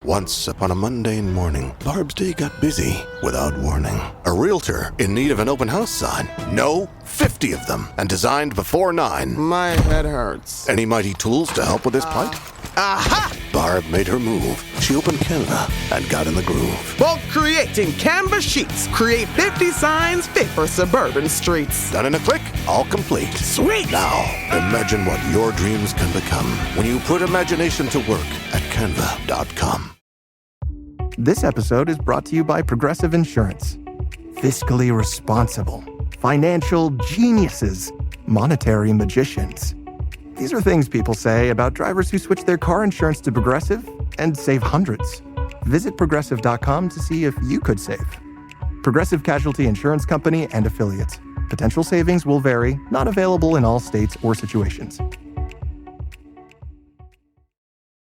Once upon a mundane morning, Barb's day got busy without warning. A realtor in need of an open house sign. No, 50 of them, and designed before 9. My head hurts. Any mighty tools to help with this plight? Aha! Barb made her move. She opened Canva and got in the groove. Bulk creating Canva sheets. Create 50 signs fit for suburban streets. Done in a click, all complete. Sweet! Now, imagine what your dreams can become when you put imagination to work at canva.com. This episode is brought to you by Progressive Insurance. Fiscally responsible, financial geniuses, monetary magicians. These are things people say about drivers who switch their car insurance to Progressive and save hundreds. Visit Progressive.com to see if you could save. Progressive Casualty Insurance Company and Affiliates. Potential savings will vary, not available in all states or situations.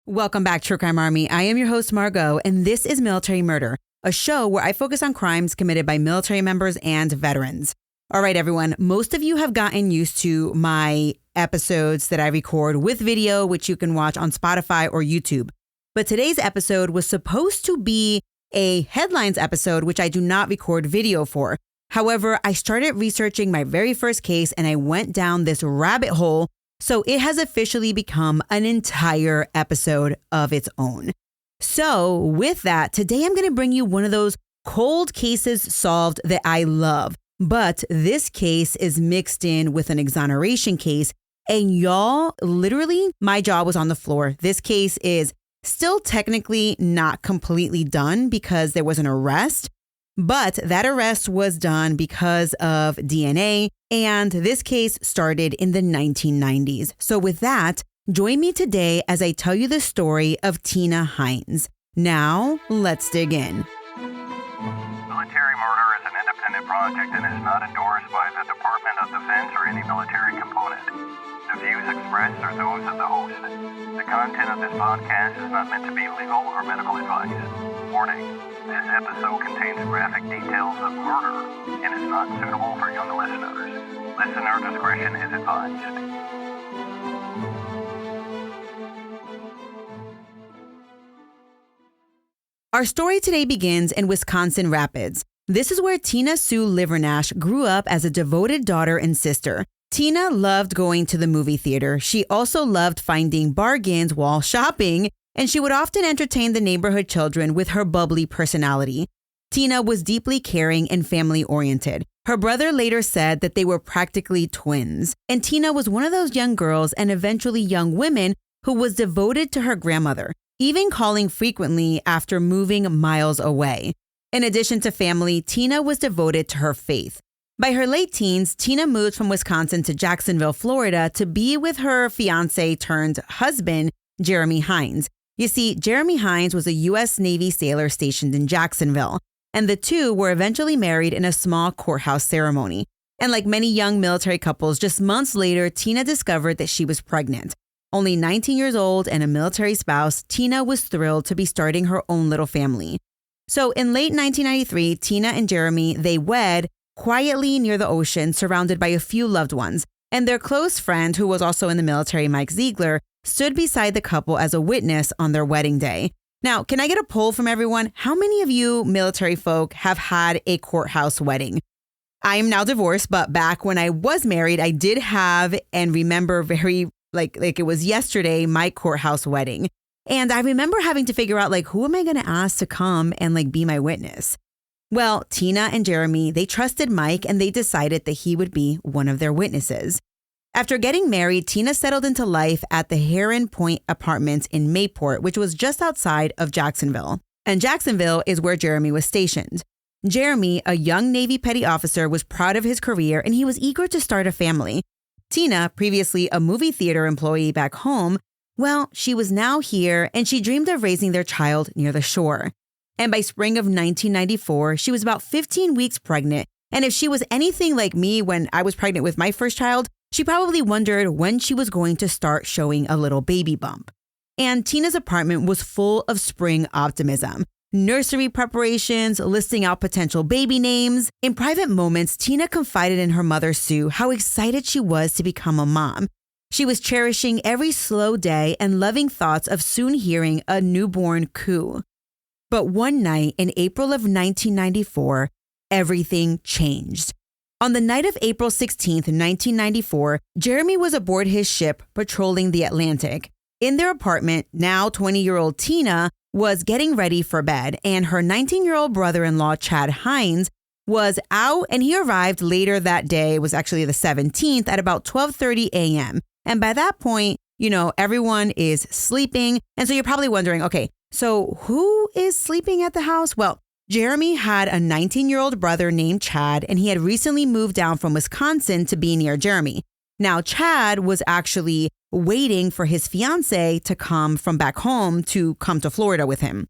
Welcome back, True Crime Army. I am your host, Margot, and this is Military Murder, a show where I focus on crimes committed by military members and veterans. All right, everyone, most of you have gotten used to my episodes that I record with video, which you can watch on Spotify or YouTube. But today's episode was supposed to be a headlines episode, which I do not record video for. However, I started researching my very first case and I went down this rabbit hole. So it has officially become an entire episode of its own. So with that, today I'm going to bring you one of those cold cases solved that I love. But this case is mixed in with an exoneration case. And y'all, literally, my jaw was on the floor. This case is still technically not completely done because there was an arrest. But that arrest was done because of DNA, and this case started in the 1990s. So with that, join me today as I tell you the story of Tina Heins. Now, let's dig in. Military murder is an independent project and is not endorsed by the Department of Defense or any military component. The views expressed are those of the host. The content of this podcast is not meant to be legal or medical advice. Warning. This episode contains graphic details of murder and is not suitable for young listeners. Listener discretion is advised. Our story today begins in Wisconsin Rapids. This is where Tina Sue Livernash grew up as a devoted daughter and sister. Tina loved going to the movie theater. She also loved finding bargains while shopping, and she would often entertain the neighborhood children with her bubbly personality. Tina was deeply caring and family-oriented. Her brother later said that they were practically twins, and Tina was one of those young girls and eventually young women who was devoted to her grandmother, even calling frequently after moving miles away. In addition to family, Tina was devoted to her faith. By her late teens, Tina moved from Wisconsin to Jacksonville, Florida to be with her fiancé-turned-husband, Jeremy Heins. You see, Jeremy Heins was a U.S. Navy sailor stationed in Jacksonville, and the two were eventually married in a small courthouse ceremony. And like many young military couples, just months later, Tina discovered that she was pregnant. Only 19 years old and a military spouse, Tina was thrilled to be starting her own little family. So in late 1993, Tina and Jeremy, they wed quietly near the ocean, surrounded by a few loved ones. And their close friend, who was also in the military, Mike Ziegler, stood beside the couple as a witness on their wedding day. Now, can I get a poll from everyone? How many of you military folk have had a courthouse wedding? I am now divorced, but back when I was married, I did have and remember very like it was yesterday, my courthouse wedding. And I remember having to figure out who am I going to ask to come and be my witness? Well, Tina and Jeremy, they trusted Mike and they decided that he would be one of their witnesses. After getting married, Tina settled into life at the Heron Point Apartments in Mayport, which was just outside of Jacksonville. And Jacksonville is where Jeremy was stationed. Jeremy, a young Navy petty officer, was proud of his career and he was eager to start a family. Tina, previously a movie theater employee back home, well, she was now here and she dreamed of raising their child near the shore. And by spring of 1994, she was about 15 weeks pregnant. And if she was anything like me when I was pregnant with my first child, she probably wondered when she was going to start showing a little baby bump. And Tina's apartment was full of spring optimism. Nursery preparations, listing out potential baby names. In private moments, Tina confided in her mother, Sue, how excited she was to become a mom. She was cherishing every slow day and loving thoughts of soon hearing a newborn coo. But one night in April of 1994, everything changed. On the night of April 16th, 1994, Jeremy was aboard his ship patrolling the Atlantic. In their apartment, now 20-year-old Tina was getting ready for bed, and her 19-year-old brother-in-law, Chad Heins, was out, and he arrived later that day. It was actually the 17th at about 12:30 a.m. And by that point, everyone is sleeping. And so you're probably wondering, okay, so who is sleeping at the house? Well, Jeremy had a 19-year-old brother named Chad, and he had recently moved down from Wisconsin to be near Jeremy. Now, Chad was actually waiting for his fiance to come from back home to come to Florida with him.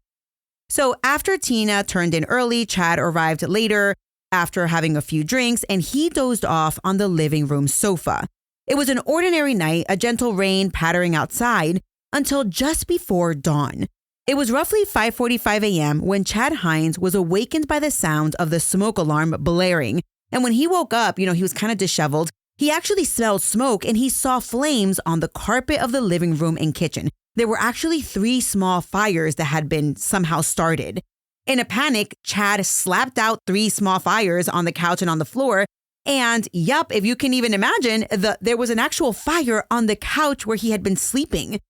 So after Tina turned in early, Chad arrived later after having a few drinks, and he dozed off on the living room sofa. It was an ordinary night, a gentle rain pattering outside, until just before dawn. It was roughly 5:45 a.m. when Chad Heins was awakened by the sound of the smoke alarm blaring. And when he woke up, he was kind of disheveled. He actually smelled smoke, and he saw flames on the carpet of the living room and kitchen. There were actually 3 small fires that had been somehow started. In a panic, Chad slapped out 3 small fires on the couch and on the floor. And yup, if you can even imagine, there was an actual fire on the couch where he had been sleeping.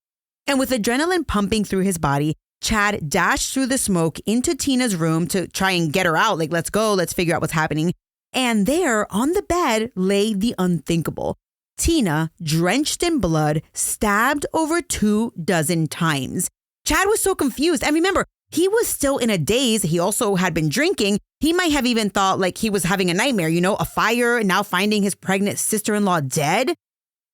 And with adrenaline pumping through his body, Chad dashed through the smoke into Tina's room to try and get her out. Like, let's go, let's figure out what's happening. And there on the bed lay the unthinkable. Tina, drenched in blood, stabbed over 24 times. Chad was so confused. And remember, he was still in a daze. He also had been drinking. He might have even thought like he was having a nightmare, a fire, and now finding his pregnant sister-in-law dead.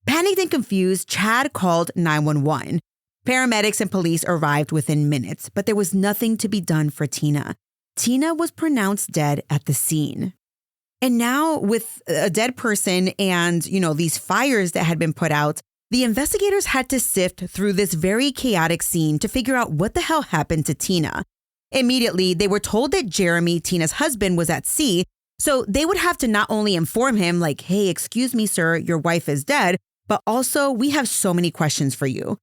Panicked and confused, Chad called 911. Paramedics and police arrived within minutes, but there was nothing to be done for Tina. Tina was pronounced dead at the scene. And now with a dead person and, these fires that had been put out, the investigators had to sift through this very chaotic scene to figure out what the hell happened to Tina. Immediately, they were told that Jeremy, Tina's husband, was at sea, so they would have to not only inform him like, hey, excuse me, sir, your wife is dead, but also we have so many questions for you.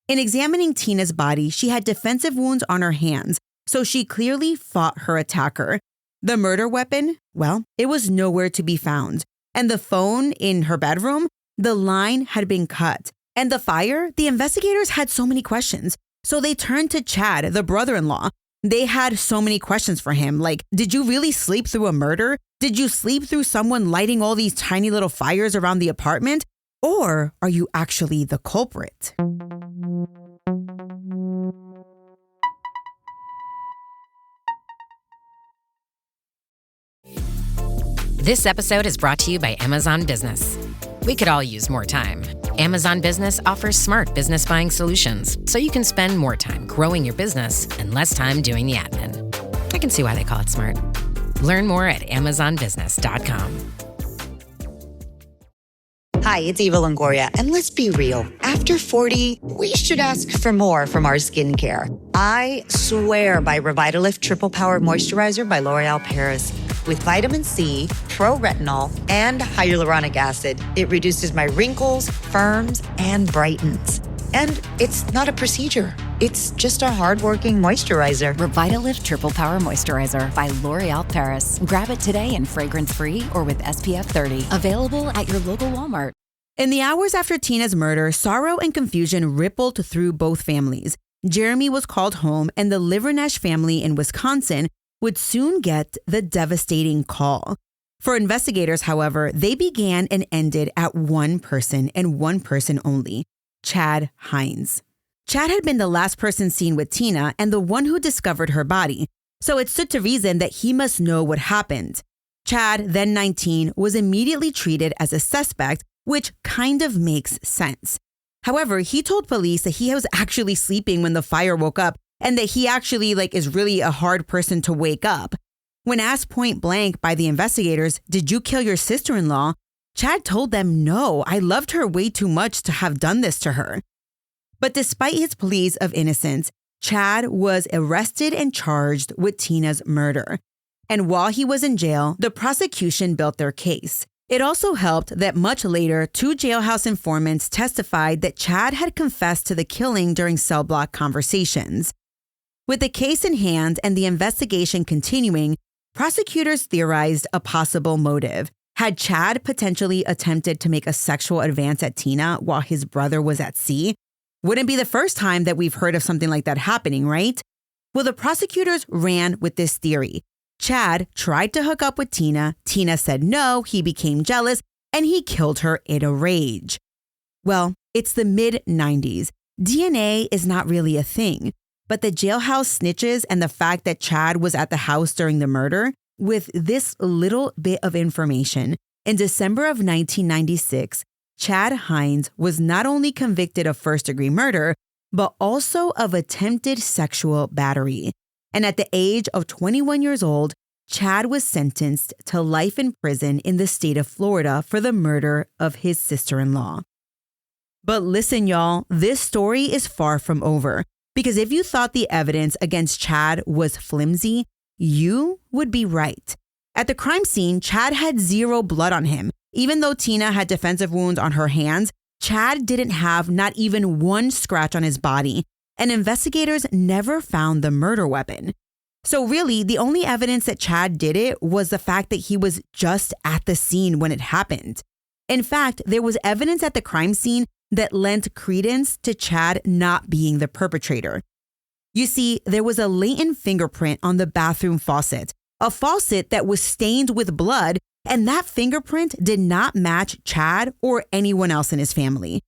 In examining Tina's body, she had defensive wounds on her hands, so she clearly fought her attacker. The murder weapon, well, it was nowhere to be found. And the phone in her bedroom, the line had been cut. And the fire, the investigators had so many questions. So they turned to Chad, the brother-in-law. They had so many questions for him. Like, did you really sleep through a murder? Did you sleep through someone lighting all these tiny little fires around the apartment? Or are you actually the culprit? This episode is brought to you by Amazon Business. We could all use more time. Amazon Business offers smart business buying solutions, so you can spend more time growing your business and less time doing the admin. I can see why they call it smart. Learn more at amazonbusiness.com. Hi, it's Eva Longoria, and let's be real. After 40, we should ask for more from our skincare. I swear by Revitalift Triple Power Moisturizer by L'Oreal Paris. With vitamin C, pro-retinol, and hyaluronic acid, it reduces my wrinkles, firms, and brightens. And it's not a procedure. It's just a hardworking moisturizer. Revitalift Triple Power Moisturizer by L'Oreal Paris. Grab it today in fragrance-free or with SPF 30. Available at your local Walmart. In the hours after Tina's murder, sorrow and confusion rippled through both families. Jeremy was called home, and the Livernash family in Wisconsin would soon get the devastating call. For investigators, however, they began and ended at one person and one person only, Chad Heins. Chad had been the last person seen with Tina and the one who discovered her body, so it stood to reason that he must know what happened. Chad, then 19, was immediately treated as a suspect, which kind of makes sense. However, he told police that he was actually sleeping when the fire woke up and that he actually is really a hard person to wake up. When asked point blank by the investigators, did you kill your sister-in-law? Chad told them, no, I loved her way too much to have done this to her. But despite his pleas of innocence, Chad was arrested and charged with Tina's murder. And while he was in jail, the prosecution built their case. It also helped that much later, 2 jailhouse informants testified that Chad had confessed to the killing during cell block conversations. With the case in hand and the investigation continuing, prosecutors theorized a possible motive. Had Chad potentially attempted to make a sexual advance at Tina while his brother was at sea? Wouldn't be the first time that we've heard of something like that happening, right? Well, the prosecutors ran with this theory. Chad tried to hook up with Tina. Tina said no, he became jealous, and he killed her in a rage. Well, it's the mid-90s. DNA is not really a thing, but the jailhouse snitches and the fact that Chad was at the house during the murder, with this little bit of information, in December of 1996, Chad Heins was not only convicted of first-degree murder, but also of attempted sexual battery. And at the age of 21 years old, Chad was sentenced to life in prison in the state of Florida for the murder of his sister-in-law. But listen, y'all, this story is far from over, because if you thought the evidence against Chad was flimsy, you would be right. At the crime scene, Chad had 0 blood on him. Even though Tina had defensive wounds on her hands, Chad didn't have not even 1 scratch on his body, and investigators never found the murder weapon. So really, the only evidence that Chad did it was the fact that he was just at the scene when it happened. In fact, there was evidence at the crime scene that lent credence to Chad not being the perpetrator. You see, there was a latent fingerprint on the bathroom faucet, a faucet that was stained with blood, and that fingerprint did not match Chad or anyone else in his family.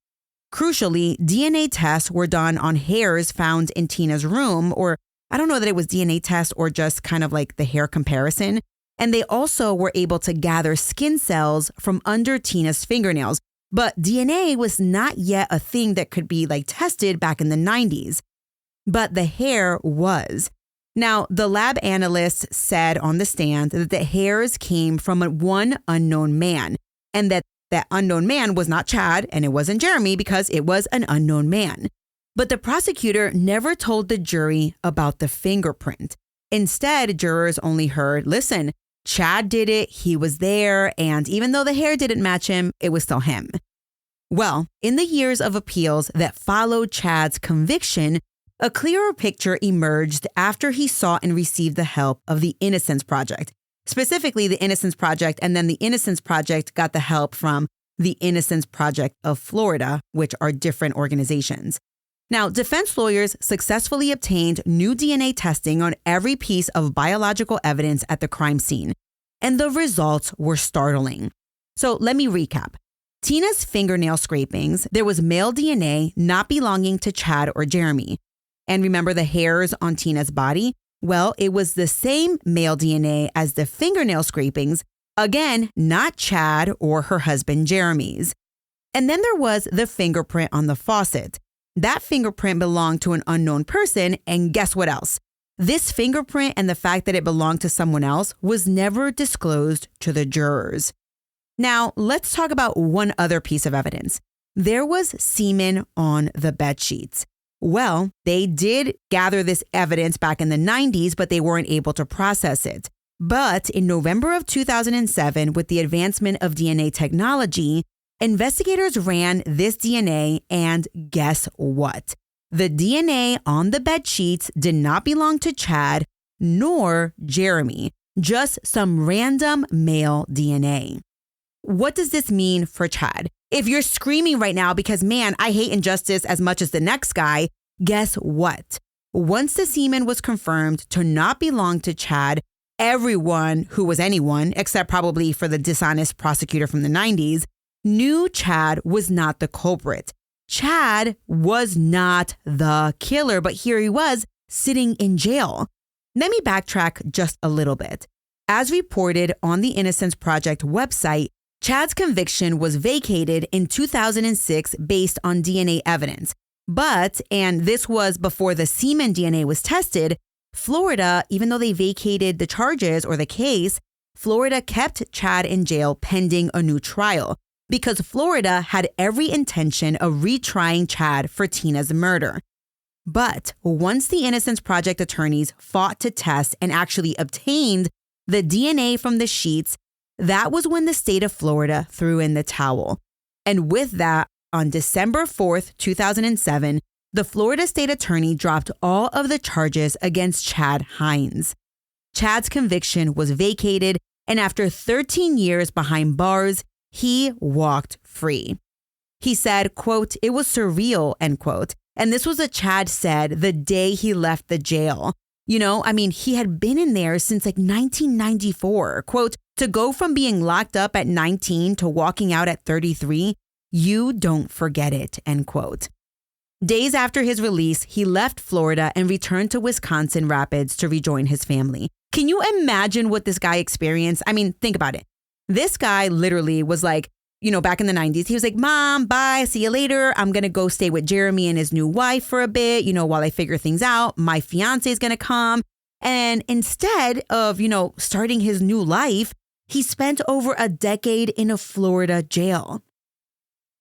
Crucially, DNA tests were done on hairs found in Tina's room, or I don't know that it was DNA test or just kind of like the hair comparison. And they also were able to gather skin cells from under Tina's fingernails. But DNA was not yet a thing that could be tested back in the 90s. But the hair was. Now, the lab analysts said on the stand that the hairs came from one unknown man, and that unknown man was not Chad and it wasn't Jeremy because it was an unknown man. But the prosecutor never told the jury about the fingerprint. Instead, jurors only heard, listen, Chad did it, he was there, and even though the hair didn't match him, it was still him. Well, in the years of appeals that followed Chad's conviction, a clearer picture emerged after he sought and received the help of the Innocence Project. Specifically, the Innocence Project, and then the Innocence Project got the help from the Innocence Project of Florida, which are different organizations. Now, defense lawyers successfully obtained new DNA testing on every piece of biological evidence at the crime scene, and the results were startling. So let me recap. Tina's fingernail scrapings, there was male DNA not belonging to Chad or Jeremy. And remember the hairs on Tina's body? Well, it was the same male DNA as the fingernail scrapings, again, not Chad or her husband Jeremy's. And then there was the fingerprint on the faucet. That fingerprint belonged to an unknown person, and guess what else? This fingerprint and the fact that it belonged to someone else was never disclosed to the jurors. Now, let's talk about one other piece of evidence. There was semen on the bed sheets. Well, they did gather this evidence back in the 90s, but they weren't able to process it. But in November of 2007, with the advancement of DNA technology, investigators ran this DNA, and guess what? The DNA on the bed sheets did not belong to Chad nor Jeremy, just some random male DNA. What does this mean for Chad? If you're screaming right now because, man, I hate injustice as much as the next guy, guess what? Once the semen was confirmed to not belong to Chad, everyone who was anyone, except probably for the dishonest prosecutor from the 90s, knew Chad was not the culprit. Chad was not the killer, but here he was sitting in jail. Let me backtrack just a little bit. As reported on the Innocence Project website, Chad's conviction was vacated in 2006 based on DNA evidence. But, and this was before the semen DNA was tested, Florida, even though they vacated the charges or the case, Florida kept Chad in jail pending a new trial because Florida had every intention of retrying Chad for Tina's murder. But once the Innocence Project attorneys fought to test and actually obtained the DNA from the sheets, that was when the state of Florida threw in the towel. And with that, on December 4th, 2007, the Florida state attorney dropped all of the charges against Chad Heins. Chad's conviction was vacated, and after 13 years behind bars, he walked free. He said, quote, "It was surreal," end quote. And this was what Chad said the day he left the jail. He had been in there since 1994. Quote, "To go from being locked up at 19 to walking out at 33, you don't forget it," end quote. Days after his release, he left Florida and returned to Wisconsin Rapids to rejoin his family. Can you imagine what this guy experienced? Think about it. This guy literally was back in the 90s, he was like, "Mom, bye, see you later. I'm going to go stay with Jeremy and his new wife for a bit, while I figure things out. My fiance is going to come." And instead of, starting his new life, he spent over a decade in a Florida jail.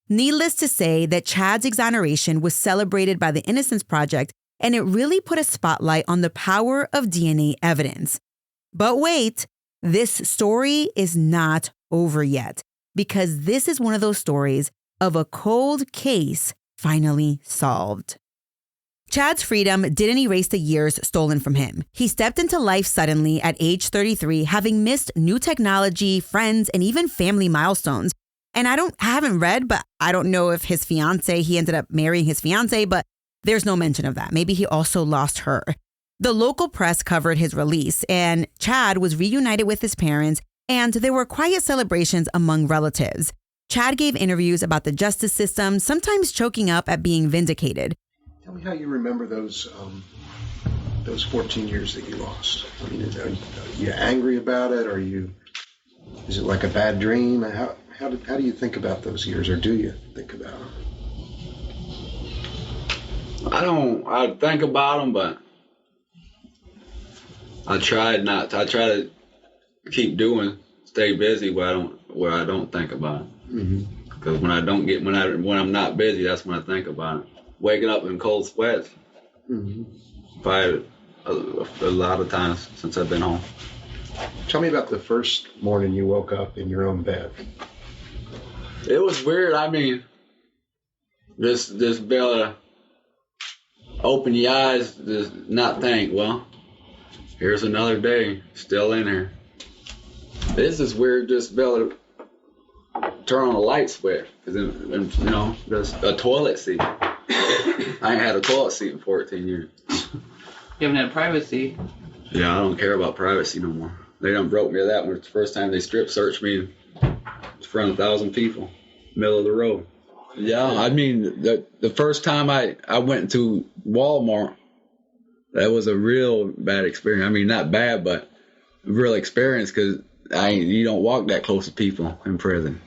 Needless to say that Chad's exoneration was celebrated by the Innocence Project, and it really put a spotlight on the power of DNA evidence. But wait, this story is not over yet, because this is one of those stories of a cold case finally solved. Chad's freedom didn't erase the years stolen from him. He stepped into life suddenly at age 33, having missed new technology, friends, and even family milestones. And I haven't read, but I don't know if he ended up marrying his fiance, but there's no mention of that. Maybe he also lost her. The local press covered his release, and Chad was reunited with his parents, and there were quiet celebrations among relatives. Chad gave interviews about the justice system, sometimes choking up at being vindicated. Tell me how you remember those 14 years that you lost. Are you angry about it? Is it like a bad dream? How do you think about those years, or do you think about them? I think about them, but I try to stay busy where I don't think about it. Because when I'm not busy, that's when I think about it. Waking up in cold sweats, probably a lot of times since I've been home. Tell me about the first morning you woke up in your own bed. It was weird. Just be able to open your eyes, just not think, well, here's another day, still in here. This is weird, just be able to turn on a light switch, because there's a toilet seat. I ain't had a toilet seat in 14 years. You haven't had privacy. Yeah, I don't care about privacy no more. They done broke me of that when it's the first time they strip searched me in front of 1,000 people, middle of the road. Yeah, the first time I went to Walmart, that was a real bad experience. Not bad, but a real experience, because you don't walk that close to people in prison.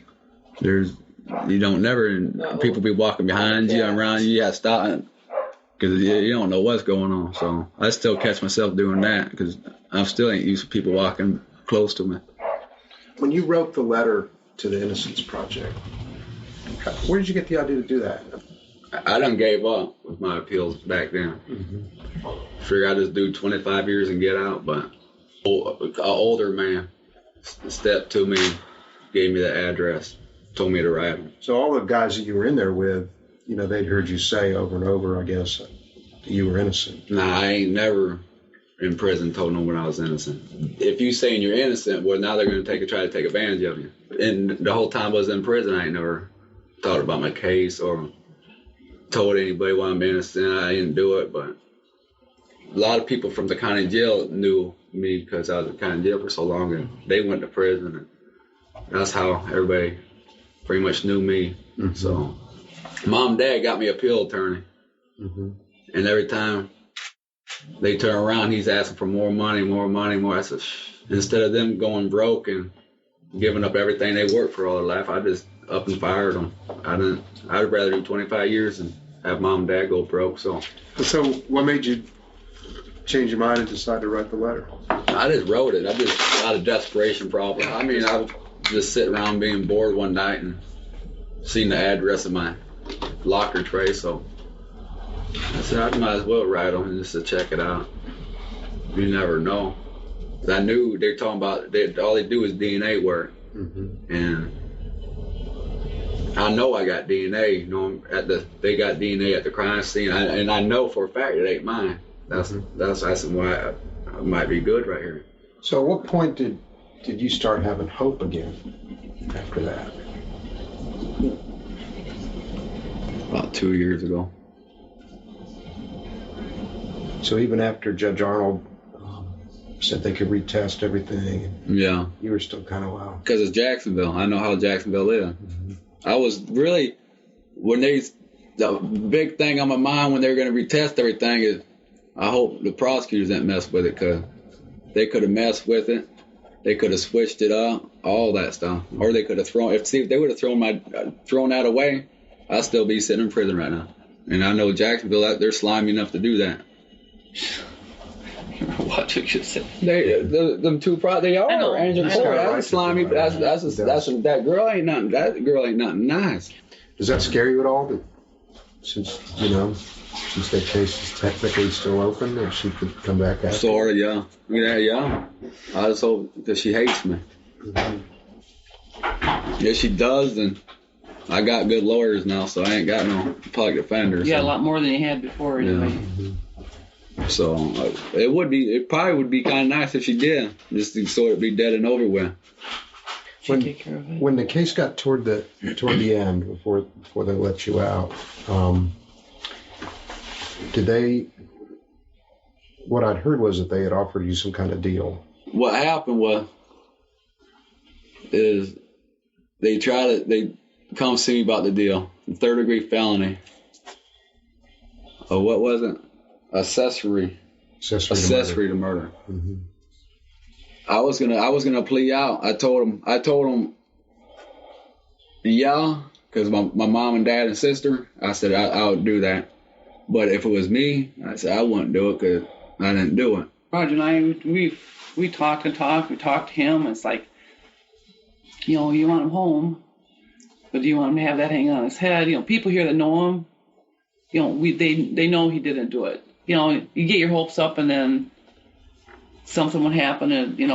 People be walking behind you and around you. You have to stop because you don't know what's going on. So I still catch myself doing that because I still ain't used to people walking close to me. When you wrote the letter to the Innocence Project, where did you get the idea to do that? I done gave up with my appeals back then. Figured I'd just do 25 years and get out, but an older man stepped to me, gave me the address, told me to write them. So all the guys that you were in there with, they'd heard you say over and over, I guess, that you were innocent. Nah, I ain't never in prison told no one I was innocent. If you saying you're innocent, well, now they're going to try to take advantage of you. And the whole time I was in prison, I ain't never thought about my case or told anybody why I'm innocent. I didn't do it, but a lot of people from the county jail knew me because I was in the county jail for so long, and they went to prison, and that's how everybody pretty much knew me. So Mom and Dad got me an appeal attorney, and every time they turn around, he's asking for more money. I said, instead of them going broke and giving up everything they worked for all their life, I just up and fired them. I'd rather do 25 years and have Mom and Dad go broke. So what made you change your mind and decide to write the letter? I just wrote it. I just out of desperation problem. I was just sitting around being bored one night and seen the address of my locker tray, so I said I might as well write them just to check it out. You never know. I knew they're talking about all they do is DNA work. And I know I got DNA. You know, they got DNA at the crime scene, and I know for a fact it ain't mine. That's why I might be good right here. So at what point did you start having hope again after that? About 2 years ago. So even after Judge Arnold said they could retest everything, yeah, you were still kind of wow. Because it's Jacksonville. I know how Jacksonville is. I was really, the big thing on my mind when they were going to retest everything is, I hope the prosecutors didn't mess with it, because they could have messed with it. They could have switched it up, all that stuff. Or they could have if they would have thrown that away, I'd still be sitting in prison right now. And I know Jacksonville, they're slimy enough to do that. What you just said? Them two they are. Angel Corey, that's slimy. That girl ain't nothing. That girl ain't nothing nice. Does that scare you at all? That since that case is technically still open, that she could come back after? Sort of, yeah. Yeah. I just hope that she hates me. If she does, then I got good lawyers now, so I ain't got no public defender. Yeah, a lot more than you had before, anyway. Yeah. So it probably would be kind of nice if she did, just so it'd be dead and over with. Take care of it. When the case got toward the end, before they let you out, what I'd heard was that they had offered you some kind of deal. What happened is they come see me about the deal, 3rd-degree felony. What was it? Accessory to murder. Mm-hmm. I was gonna plea out. I told him, yeah, because my mom and dad and sister. I said I would do that, but if it was me, I said I wouldn't do it because I didn't do it. Roger and I, we talked and talked. We talked to him. It's like, you want him home, but do you want him to have that hanging on his head? People here that know him, they know he didn't do it. You get your hopes up, and then something would happen, and you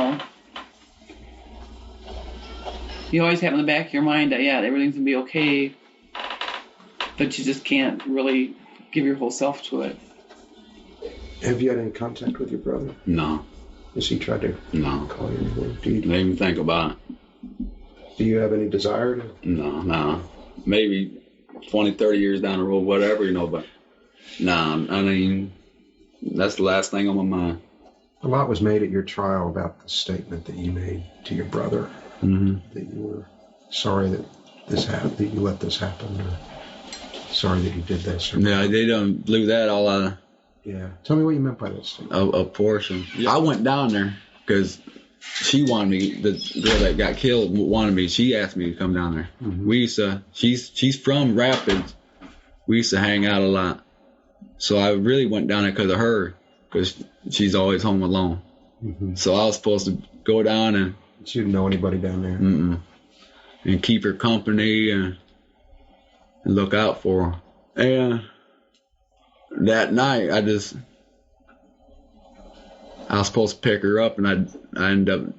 always have in the back of your mind that everything's gonna be okay, but you just can't really give your whole self to it. Have you had any contact with your brother? No. Has he tried to call you? Do you don't even think about it. Do you have any desire to? No. Maybe 20, 30 years down the road, whatever, but I mean, that's the last thing on my mind. A lot was made at your trial about the statement that you made to your brother, that you were sorry that this happened, that you let this happen, or sorry that you did this. Yeah, they done blew that all out of. Yeah. Tell me what you meant by that statement. A portion. Yeah. I went down there because she wanted me, the girl that got killed wanted me. She asked me to come down there. Mm-hmm. She's from Rapids. We used to hang out a lot. So I really went down there because of her, because she's always home alone. Mm-hmm. So I was supposed to go down and... She didn't know anybody down there. And keep her company and look out for her. And that night, I was supposed to pick her up, and I ended up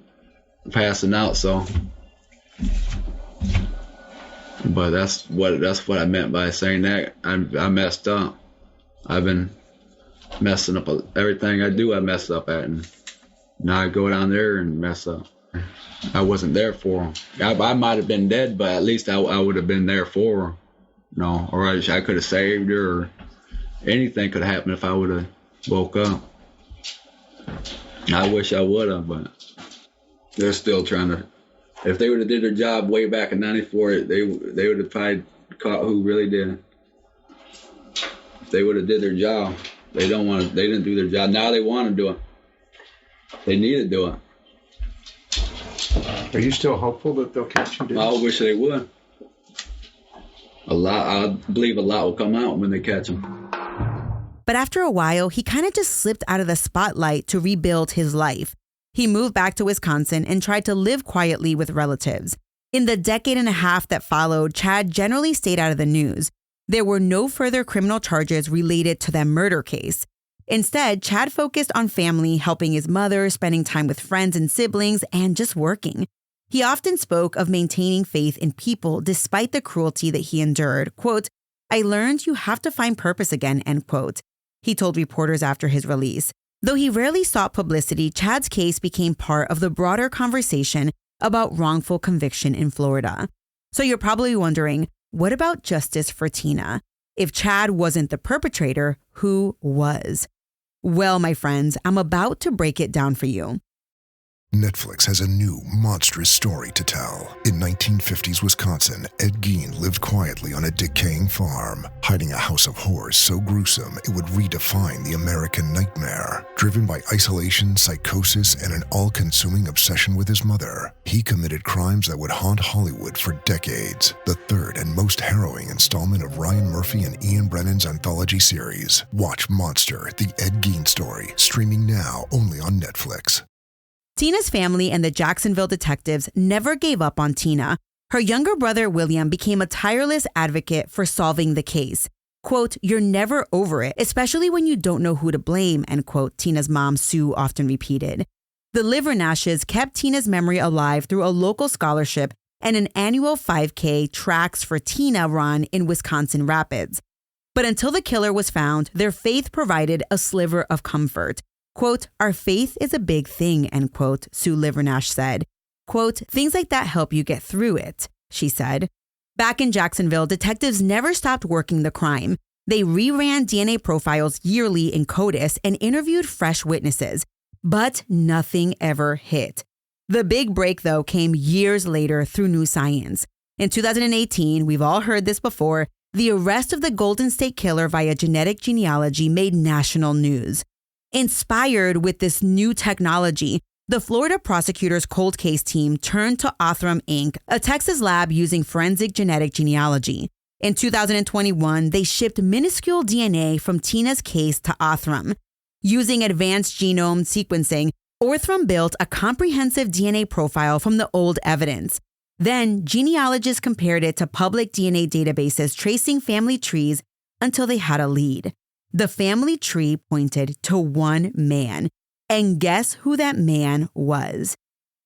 passing out, so... But that's what I meant by saying that. I messed up. I've been messing up everything I do. I mess up at, and now I go down there and mess up. I wasn't there for him. I might have been dead, but at least I would have been there for her. Or I could have saved her, or anything could have happened if I would have woke up. I wish I would have, but they're still trying to. If they would have did their job way back in '94, they would have probably caught who really did it. If they would have did their job, they didn't do their job. Now they want to do it. They need to do it. Are you still hopeful that they'll catch you? I wish they would. I believe a lot will come out when they catch him. But after a while, he kind of just slipped out of the spotlight to rebuild his life. He moved back to Wisconsin and tried to live quietly with relatives. In the decade and a half that followed, Chad generally stayed out of the news. There were no further criminal charges related to that murder case. Instead, Chad focused on family, helping his mother, spending time with friends and siblings, and just working. He often spoke of maintaining faith in people despite the cruelty that he endured. Quote, "I learned you have to find purpose again," end quote. He told reporters after his release. Though he rarely sought publicity, Chad's case became part of the broader conversation about wrongful conviction in Florida. So you're probably wondering, what about justice for Tina? If Chad wasn't the perpetrator, who was? Well, my friends, I'm about to break it down for you. Netflix has a new, monstrous story to tell. In 1950s Wisconsin, Ed Gein lived quietly on a decaying farm, hiding a house of horrors so gruesome it would redefine the American nightmare. Driven by isolation, psychosis, and an all-consuming obsession with his mother, he committed crimes that would haunt Hollywood for decades. The third and most harrowing installment of Ryan Murphy and Ian Brennan's anthology series. Watch Monster, the Ed Gein story, streaming now only on Netflix. Tina's family and the Jacksonville detectives never gave up on Tina. Her younger brother, William, became a tireless advocate for solving the case. Quote, "You're never over it, especially when you don't know who to blame," end quote, Tina's mom, Sue, often repeated. The Livernashes kept Tina's memory alive through a local scholarship and an annual 5K Tracks for Tina run in Wisconsin Rapids. But until the killer was found, their faith provided a sliver of comfort. Quote, "Our faith is a big thing," end quote, Sue Livernash said. Quote, "Things like that help you get through it," she said. Back in Jacksonville, detectives never stopped working the crime. They reran DNA profiles yearly in CODIS and interviewed fresh witnesses, but nothing ever hit. The big break, though, came years later through new science. In 2018, we've all heard this before, the arrest of the Golden State Killer via genetic genealogy made national news. Inspired with this new technology, the Florida prosecutors' cold case team turned to Othram Inc., a Texas lab using forensic genetic genealogy. In 2021, they shipped minuscule DNA from Tina's case to Othram. Using advanced genome sequencing, Othram built a comprehensive DNA profile from the old evidence. Then, genealogists compared it to public DNA databases tracing family trees until they had a lead. The family tree pointed to one man. And guess who that man was?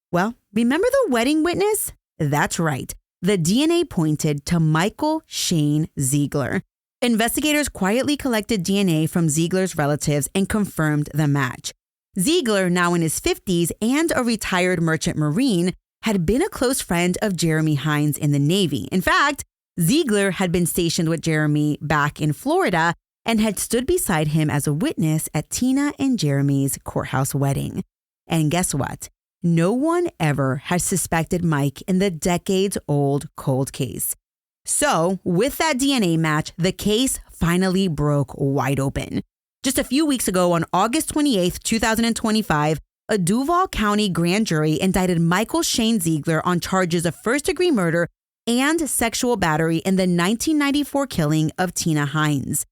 Well, remember the wedding witness? That's right. The DNA pointed to Michael Shane Ziegler. Investigators quietly collected DNA from Ziegler's relatives and confirmed the match. Ziegler, now in his 50s and a retired merchant marine, had been a close friend of Jeremy Heins in the Navy. In fact, Ziegler had been stationed with Jeremy back in Florida and had stood beside him as a witness at Tina and Jeremy's courthouse wedding. And guess what? No one ever had suspected Mike in the decades-old cold case. So, with that DNA match, the case finally broke wide open. Just a few weeks ago, on August 28, 2025, a Duval County grand jury indicted Michael Shane Ziegler on charges of first-degree murder and sexual battery in the 1994 killing of Tina Heins.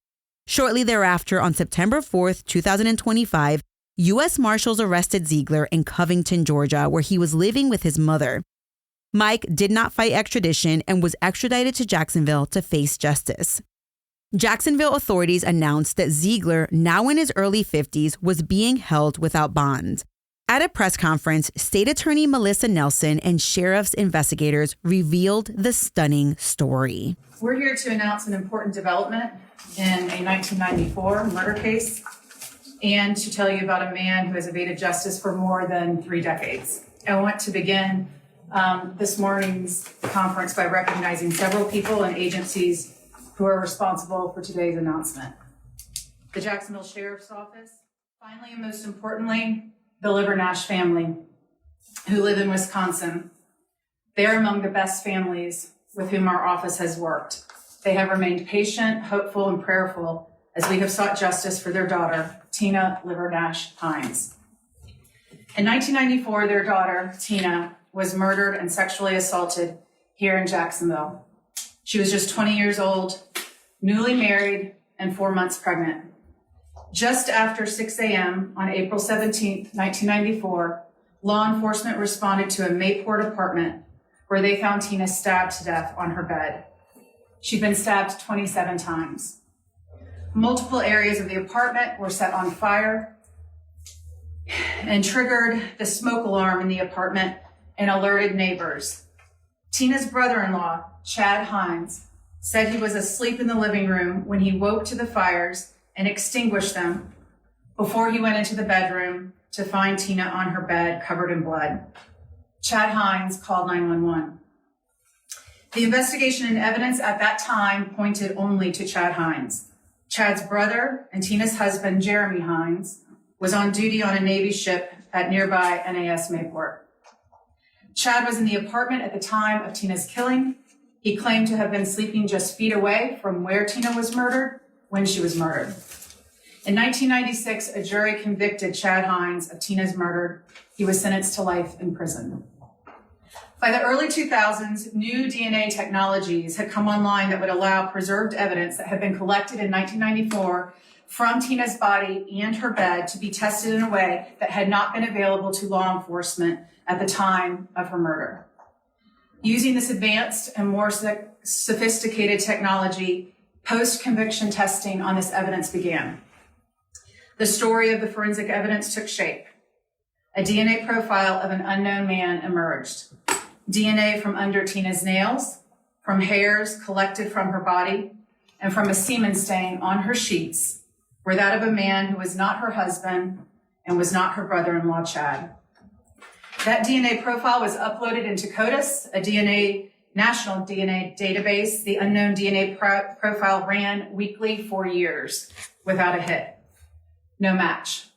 Shortly thereafter, on September 4th, 2025, U.S. Marshals arrested Ziegler in Covington, Georgia, where he was living with his mother. Mike did not fight extradition and was extradited to Jacksonville to face justice. Jacksonville authorities announced that Ziegler, now in his early 50s, was being held without bond. At a press conference, State Attorney Melissa Nelson and sheriff's investigators revealed the stunning story. We're here to announce an important development in a 1994 murder case and to tell you about a man who has evaded justice for more than 3 decades. I want to begin this morning's conference by recognizing several people and agencies who are responsible for today's announcement. The Jacksonville Sheriff's Office, finally and most importantly, the Livernash family who live in Wisconsin. They are among the best families with whom our office has worked. They have remained patient, hopeful, and prayerful as we have sought justice for their daughter, Tina Livernash Heins. In 1994, their daughter, Tina, was murdered and sexually assaulted here in Jacksonville. She was just 20 years old, newly married, and 4 months pregnant. Just after 6 a.m. on April 17, 1994, law enforcement responded to a Mayport apartment where they found Tina stabbed to death on her bed. She'd been stabbed 27 times. Multiple areas of the apartment were set on fire and triggered the smoke alarm in the apartment and alerted neighbors. Tina's brother-in-law, Chad Heins, said he was asleep in the living room when he woke to the fires and extinguished them before he went into the bedroom to find Tina on her bed covered in blood. Chad Heins called 911. The investigation and evidence at that time pointed only to Chad Heins. Chad's brother and Tina's husband, Jeremy Heins, was on duty on a Navy ship at nearby NAS Mayport. Chad was in the apartment at the time of Tina's killing. He claimed to have been sleeping just feet away from where Tina was murdered when she was murdered. In 1996, a jury convicted Chad Heins of Tina's murder. He was sentenced to life in prison. By the early 2000s, new DNA technologies had come online that would allow preserved evidence that had been collected in 1994 from Tina's body and her bed to be tested in a way that had not been available to law enforcement at the time of her murder. Using this advanced and more sophisticated technology, post-conviction testing on this evidence began. The story of the forensic evidence took shape. A DNA profile of an unknown man emerged. DNA from under Tina's nails, from hairs collected from her body, and from a semen stain on her sheets were that of a man who was not her husband and was not her brother-in-law, Chad. That DNA profile was uploaded into CODIS, a national DNA database. The unknown DNA profile ran weekly for years without a hit. No match.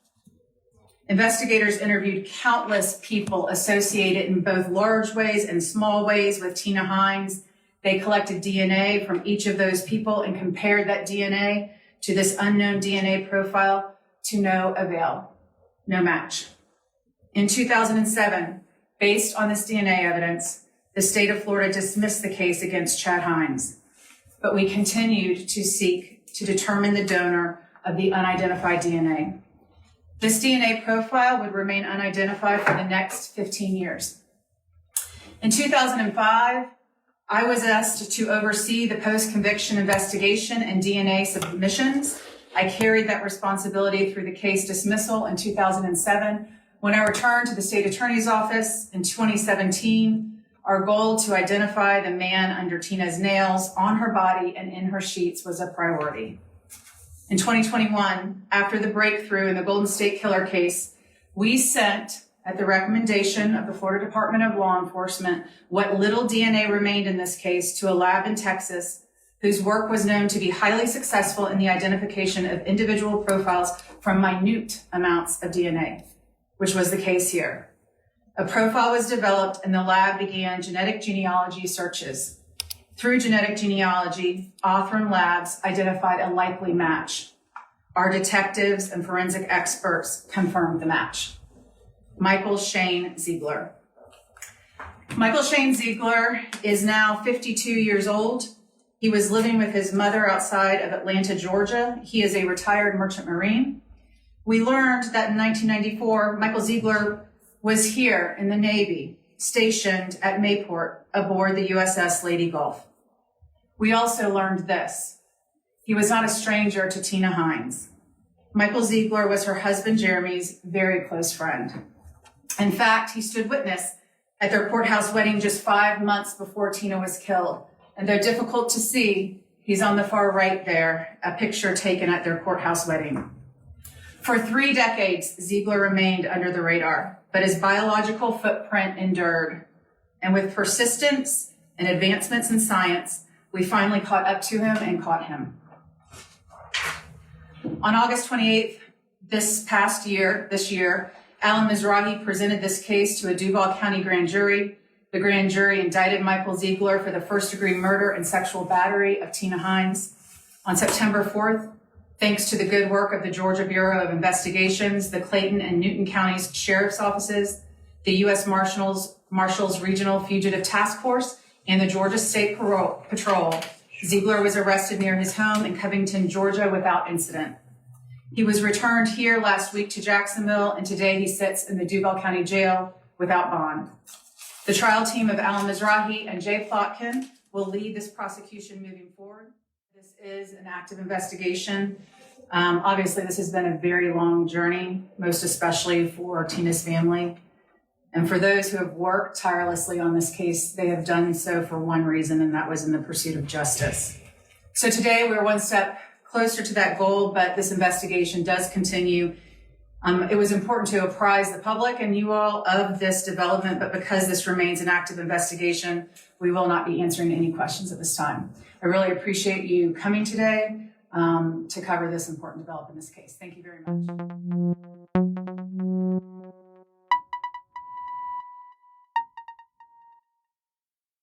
Investigators interviewed countless people associated in both large ways and small ways with Tina Heins. They collected DNA from each of those people and compared that DNA to this unknown DNA profile to no avail. No match. In 2007, based on this DNA evidence, the state of Florida dismissed the case against Chad Heins, but we continued to seek to determine the donor of the unidentified DNA. This DNA profile would remain unidentified for the next 15 years. In 2005, I was asked to oversee the post-conviction investigation and DNA submissions. I carried that responsibility through the case dismissal in 2007. When I returned to the state attorney's office in 2017, our goal to identify the man under Tina's nails on her body and in her sheets was a priority. In 2021, after the breakthrough in the Golden State Killer case, we sent, at the recommendation of the Florida Department of Law Enforcement, what little DNA remained in this case to a lab in Texas, whose work was known to be highly successful in the identification of individual profiles from minute amounts of DNA, which was the case here. A profile was developed and the lab began genetic genealogy searches. Through genetic genealogy, Authorin Labs identified a likely match. Our detectives and forensic experts confirmed the match. Michael Shane Ziegler. Michael Shane Ziegler is now 52 years old. He was living with his mother outside of Atlanta, Georgia. He is a retired merchant marine. We learned that in 1994, Michael Ziegler was here in the Navy, stationed at Mayport aboard the USS Lady Gulf. We also learned this. He was not a stranger to Tina Heins. Michael Ziegler was her husband Jeremy's very close friend. In fact, he stood witness at their courthouse wedding just 5 months before Tina was killed. And though difficult to see, he's on the far right there, a picture taken at their courthouse wedding. For 3 decades, Ziegler remained under the radar, but his biological footprint endured. And with persistence and advancements in science, we finally caught up to him and caught him. On August 28th, this year, Alan Mizrahi presented this case to a Duval County grand jury. The grand jury indicted Michael Ziegler for the first-degree murder and sexual battery of Tina Heins. On September 4th, thanks to the good work of the Georgia Bureau of Investigations, the Clayton and Newton Counties Sheriff's Offices, the U.S. Marshals Regional Fugitive Task Force, and the Georgia State Patrol, Ziegler was arrested near his home in Covington, Georgia, without incident. He was returned here last week to Jacksonville, and today he sits in the Duval County Jail without bond. The trial team of Alan Mizrahi and Jay Plotkin will lead this prosecution moving forward. This is an active investigation. Obviously, this has been a very long journey, most especially for Tina's family. And for those who have worked tirelessly on this case, they have done so for one reason, and that was in the pursuit of justice. So today we're one step closer to that goal, but this investigation does continue. It was important to apprise the public and you all of this development, but because this remains an active investigation, we will not be answering any questions at this time. I really appreciate you coming today to cover this important development in this case. Thank you very much.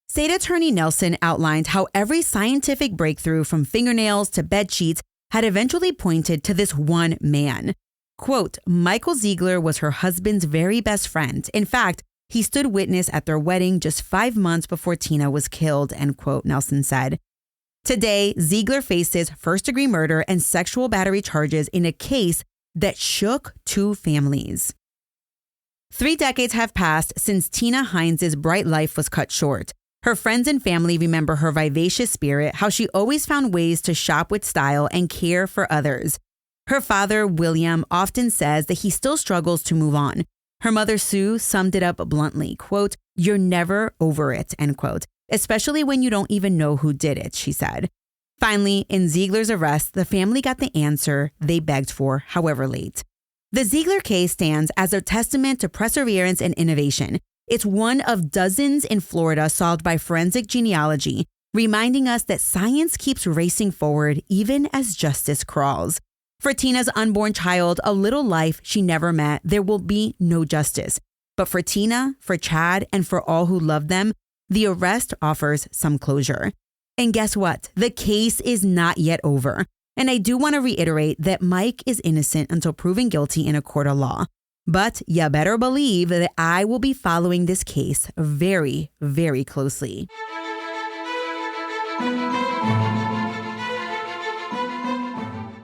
State Attorney Nelson outlined how every scientific breakthrough from fingernails to bed sheets had eventually pointed to this one man. Quote, Michael Ziegler was her husband's very best friend. In fact, he stood witness at their wedding just 5 months before Tina was killed, end quote, Nelson said. Today, Ziegler faces first-degree murder and sexual battery charges in a case that shook 2 families. 3 decades have passed since Tina Heins' bright life was cut short. Her friends and family remember her vivacious spirit, how she always found ways to shop with style and care for others. Her father, William, often says that he still struggles to move on. Her mother, Sue, summed it up bluntly, quote, you're never over it, end quote, especially when you don't even know who did it, she said. Finally, in Ziegler's arrest, the family got the answer they begged for, however late. The Ziegler case stands as a testament to perseverance and innovation. It's one of dozens in Florida solved by forensic genealogy, reminding us that science keeps racing forward even as justice crawls. For Tina's unborn child, a little life she never met, there will be no justice. But for Tina, for Chad, and for all who love them, the arrest offers some closure. And guess what? The case is not yet over. And I do want to reiterate that Mike is innocent until proven guilty in a court of law. But you better believe that I will be following this case very, very closely.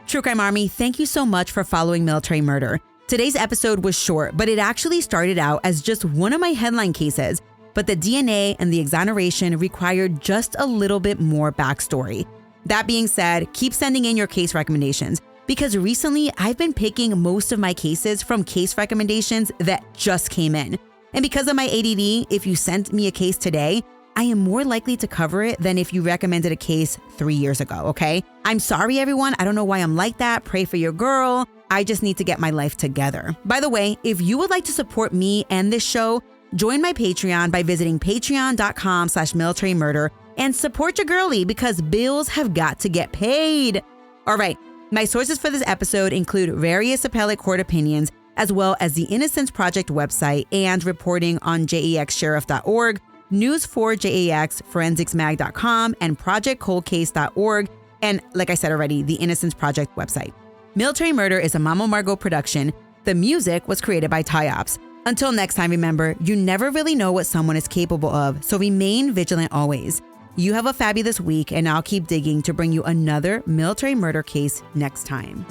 True Crime Army, thank you so much for following Military Murder. Today's episode was short, but it actually started out as just one of my headline cases. But the DNA and the exoneration required just a little bit more backstory. That being said, keep sending in your case recommendations, because recently I've been picking most of my cases from case recommendations that just came in. And because of my ADD, if you sent me a case today, I am more likely to cover it than if you recommended a case 3 years ago, okay? I'm sorry, everyone. I don't know why I'm like that. Pray for your girl. I just need to get my life together. By the way, if you would like to support me and this show, join my Patreon by visiting patreon.com/militarymurder and support your girlie, because bills have got to get paid. All right. My sources for this episode include various appellate court opinions, as well as the Innocence Project website and reporting on jexsheriff.org, News4JAX, forensicsmag.com, and projectcoldcase.org, and like I said already, the Innocence Project website. Military Murder is a Mama Margot production. The music was created by Tyops. Until next time, remember, you never really know what someone is capable of, so remain vigilant always. You have a fabulous week, and I'll keep digging to bring you another military murder case next time.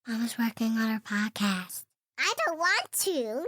Mama's working on her podcast. I don't want to.